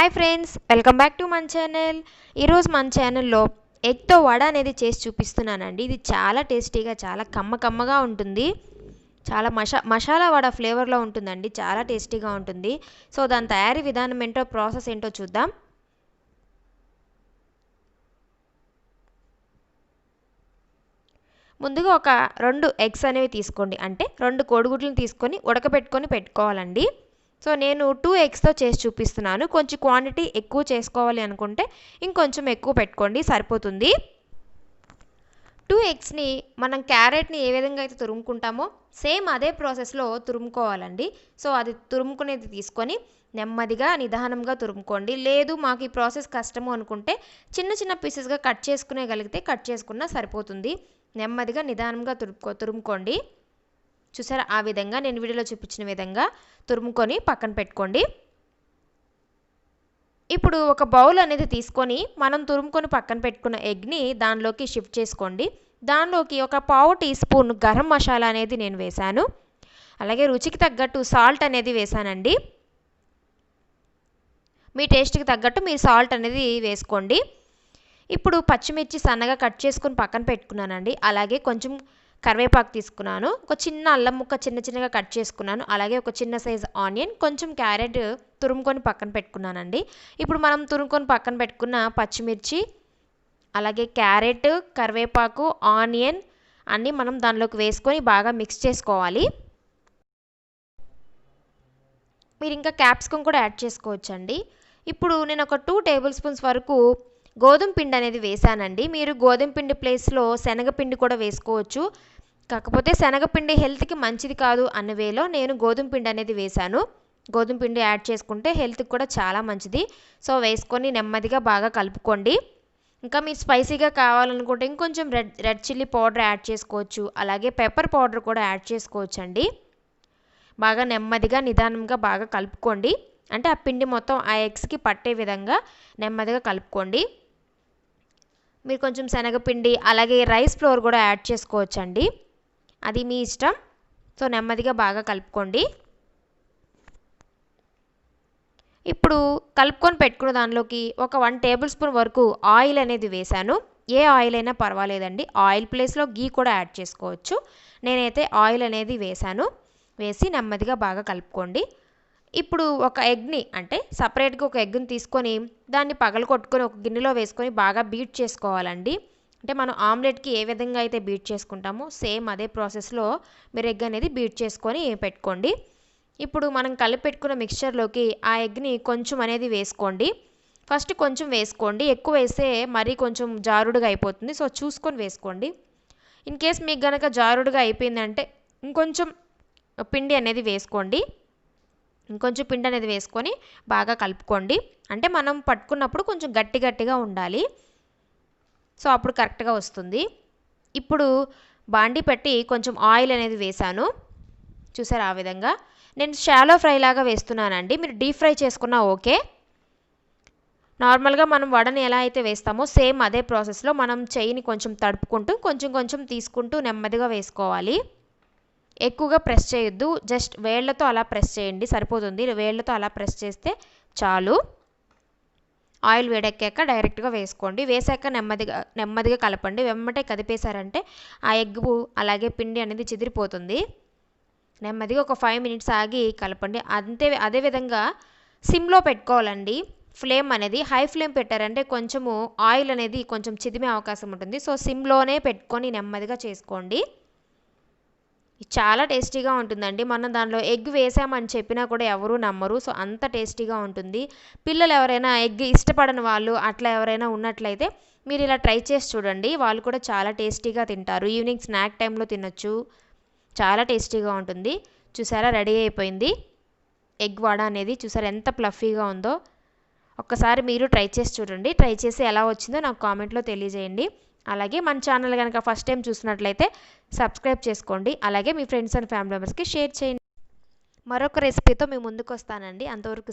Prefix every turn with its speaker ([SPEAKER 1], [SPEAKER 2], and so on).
[SPEAKER 1] Hi friends, welcome back to మన channel. ఈరోజు మన ఛానల్లో ఎగ్తో వడ అనేది చేసి చూపిస్తున్నానండి. ఇది చాలా టేస్టీగా, చాలా కమ్మగా ఉంటుంది. చాలా మసాలా వడ ఫ్లేవర్లో ఉంటుందండి. చాలా టేస్టీగా ఉంటుంది. సో దాని తయారీ విధానం ఏంటో, ప్రాసెస్ ఏంటో చూద్దాం. ముందుగా ఒక 2 ఎగ్స్ అనేవి తీసుకోండి. అంటే 2 కోడిగుడ్లను తీసుకొని ఉడకబెట్టుకొని పెట్టుకోవాలండి. సో నేను 2 ఎగ్స్తో చేసి చూపిస్తున్నాను. కొంచెం క్వాంటిటీ ఎక్కువ చేసుకోవాలి అనుకుంటే ఇంకొంచెం ఎక్కువ పెట్టుకోండి, సరిపోతుంది. 2 ఎగ్స్ని మనం క్యారెట్ని ఏ విధంగా అయితే తురుముకుంటామో సేమ్ అదే ప్రాసెస్లో తురుముకోవాలండి. సో అది తురుముకునేది తీసుకొని నెమ్మదిగా నిదానంగా తురుముకోండి. లేదు మాకు ఈ ప్రాసెస్ కష్టము అనుకుంటే చిన్న పీసెస్గా కట్ చేసుకునేగలిగితే కట్ చేసుకున్నా సరిపోతుంది. నెమ్మదిగా నిదానంగా తురుముకోండి. చూసారా, ఆ విధంగా నేను వీడియోలో చూపించిన విధంగా తురుముకొని పక్కన పెట్టుకోండి. ఇప్పుడు ఒక బౌల్ అనేది తీసుకొని మనం తురుముకొని పక్కన పెట్టుకున్న ఎగ్ని దానిలోకి షిఫ్ట్ చేసుకోండి. దానిలోకి ఒక 1/2 టీ స్పూన్ గరం మసాలా అనేది నేను వేశాను. అలాగే రుచికి తగ్గట్టు సాల్ట్ అనేది వేశానండి. మీ టేస్ట్కి తగ్గట్టు మీరు సాల్ట్ అనేది వేసుకోండి. ఇప్పుడు పచ్చిమిర్చి సన్నగా కట్ చేసుకుని పక్కన పెట్టుకున్నానండి. అలాగే కొంచెం కరివేపాకు తీసుకున్నాను. ఒక చిన్న అల్లం ముక్క చిన్నగా కట్ చేసుకున్నాను. అలాగే ఒక చిన్న సైజ్ ఆనియన్, కొంచెం క్యారెట్ తురుముకొని పక్కన పెట్టుకున్నానండి. ఇప్పుడు మనం తురుముకొని పక్కన పెట్టుకున్న పచ్చిమిర్చి, అలాగే క్యారెట్, కరివేపాకు, ఆనియన్ అన్నీ మనం దానిలోకి వేసుకొని బాగా మిక్స్ చేసుకోవాలి. మీరు ఇంకా క్యాప్సికమ్ కూడా యాడ్ చేసుకోవచ్చండి. ఇప్పుడు నేను ఒక 2 టేబుల్ స్పూన్స్ వరకు గోధుమ పిండి అనేది వేసానండి. మీరు గోధుమ పిండి ప్లేస్లో శనగపిండి కూడా వేసుకోవచ్చు. కాకపోతే శనగపిండి హెల్త్కి మంచిది కాదు అన్న వేలో నేను గోధుమ పిండి అనేది వేశాను. గోధుమ పిండి యాడ్ చేసుకుంటే హెల్త్కి కూడా చాలా మంచిది. సో వేసుకొని నెమ్మదిగా బాగా కలుపుకోండి. ఇంకా మీరు స్పైసీగా కావాలనుకుంటే ఇంకొంచెం రెడ్ చిల్లీ పౌడర్ యాడ్ చేసుకోవచ్చు. అలాగే పెప్పర్ పౌడర్ కూడా యాడ్ చేసుకోవచ్చు అండి. బాగా నెమ్మదిగా నిదానంగా బాగా కలుపుకోండి. అంటే ఆ పిండి మొత్తం ఆ ఎగ్స్కి పట్టే విధంగా నెమ్మదిగా కలుపుకోండి. మీరు కొంచెం శనగపిండి అలాగే రైస్ ఫ్లోర్ కూడా యాడ్ చేసుకోవచ్చండి. అది మీ ఇష్టం. సో నెమ్మదిగా బాగా కలుపుకోండి. ఇప్పుడు కలుపుకొని పెట్టుకున్న దానిలోకి ఒక 1 టేబుల్ స్పూన్ వరకు ఆయిల్ అనేది వేశాను. ఏ ఆయిల్ అయినా పర్వాలేదండి. ఆయిల్ ప్లేస్లో గీ కూడా యాడ్ చేసుకోవచ్చు. నేనైతే ఆయిల్ అనేది వేశాను. వేసి నెమ్మదిగా బాగా కలుపుకోండి. ఇప్పుడు ఒక ఎగ్ని, అంటే సపరేట్గా ఒక ఎగ్ని తీసుకొని దాన్ని పగలగొట్టుకొని ఒక గిన్నెలో వేసుకొని బాగా బీట్ చేసుకోవాలండి. అంటే మనం ఆమ్లెట్కి ఏ విధంగా అయితే బీట్ చేసుకుంటామో సేమ్ అదే ప్రాసెస్లో మీరు ఎగ్ అనేది బీట్ చేసుకొని పెట్టుకోండి. ఇప్పుడు మనం కలిపి పెట్టుకున్న మిక్చర్లోకి ఆ ఎగ్ని కొంచెం అనేది వేసుకోండి. ఫస్ట్ కొంచెం వేసుకోండి. ఎక్కువ వేస్తే మరీ కొంచెం జారుడుగా అయిపోతుంది. సో చూసుకొని వేసుకోండి. ఇన్ కేస్ మీకు కనుక జారుడుగా అయిపోయిందంటే ఇంకొంచెం పిండి అనేది వేసుకోండి. ఇంకొంచెం పిండి అనేది వేసుకొని బాగా కలుపుకోండి. అంటే మనం పట్టుకున్నప్పుడు కొంచెం గట్టిగా ఉండాలి. సో అప్పుడు కరెక్ట్గా వస్తుంది. ఇప్పుడు బాండి పెట్టి కొంచెం ఆయిల్ అనేది వేశాను. చూసారు, ఆ విధంగా నేను షాలో ఫ్రై లాగా వేస్తున్నానండి. మీరు డీప్ ఫ్రై చేసుకున్నా ఓకే. నార్మల్గా మనం వడని ఎలా అయితే వేస్తామో సేమ్ అదే ప్రాసెస్లో మనం చెయ్యిని కొంచెం తడుపుకుంటూ కొంచెం తీసుకుంటూ నెమ్మదిగా వేసుకోవాలి. ఎక్కువగా ప్రెస్ చేయొద్దు. జస్ట్ వేళ్లతో అలా ప్రెస్ చేయండి, సరిపోతుంది. వేళ్లతో అలా ప్రెస్ చేస్తే చాలు. ఆయిల్ వేడెక్కాక డైరెక్ట్గా వేసుకోండి. వేసాక నెమ్మదిగా కలపండి. వెమ్మటే కదిపేశారంటే ఆ ఎగ్గు అలాగే పిండి అనేది చిదిరిపోతుంది. నెమ్మదిగా ఒక 5 మినిట్స్ ఆగి కలపండి. అదేవిధంగా సిమ్లో పెట్టుకోవాలండి. ఫ్లేమ్ అనేది హై ఫ్లేమ్ పెట్టారంటే కొంచెము ఆయిల్ అనేది కొంచెం చిదిమే అవకాశం ఉంటుంది. సో సిమ్లోనే పెట్టుకొని నెమ్మదిగా చేసుకోండి. చాలా టేస్టీగా ఉంటుందండి. మనం దానిలో ఎగ్ వేసామని చెప్పినా కూడా ఎవరూ నమ్మరు. సో అంత టేస్టీగా ఉంటుంది. పిల్లలు ఎవరైనా ఎగ్ ఇష్టపడని వాళ్ళు అట్లా ఎవరైనా ఉన్నట్లయితే మీరు ఇలా ట్రై చేసి చూడండి. వాళ్ళు కూడా చాలా టేస్టీగా తింటారు. ఈవినింగ్ స్నాక్ టైంలో తినొచ్చు. చాలా టేస్టీగా ఉంటుంది. చూసారా, రెడీ అయిపోయింది ఎగ్ వడ అనేది. చూసారా ఎంత ఫ్లఫీగా ఉందో. ఒక్కసారి మీరు ట్రై చేసి చూడండి. ట్రై చేసి ఎలా వచ్చిందో నాకు కామెంట్లో తెలియజేయండి. అలాగే మన ఛానల్ కనుక ఫస్ట్ టైం చూసినట్లయితే సబ్స్క్రైబ్ చేసుకోండి. అలాగే మీ ఫ్రెండ్స్ అండ్ ఫ్యామిలీ మెంబర్స్కి షేర్ చేయండి. మరొక రెసిపీతో మీ ముందుకు వస్తానండి. అంతవరకు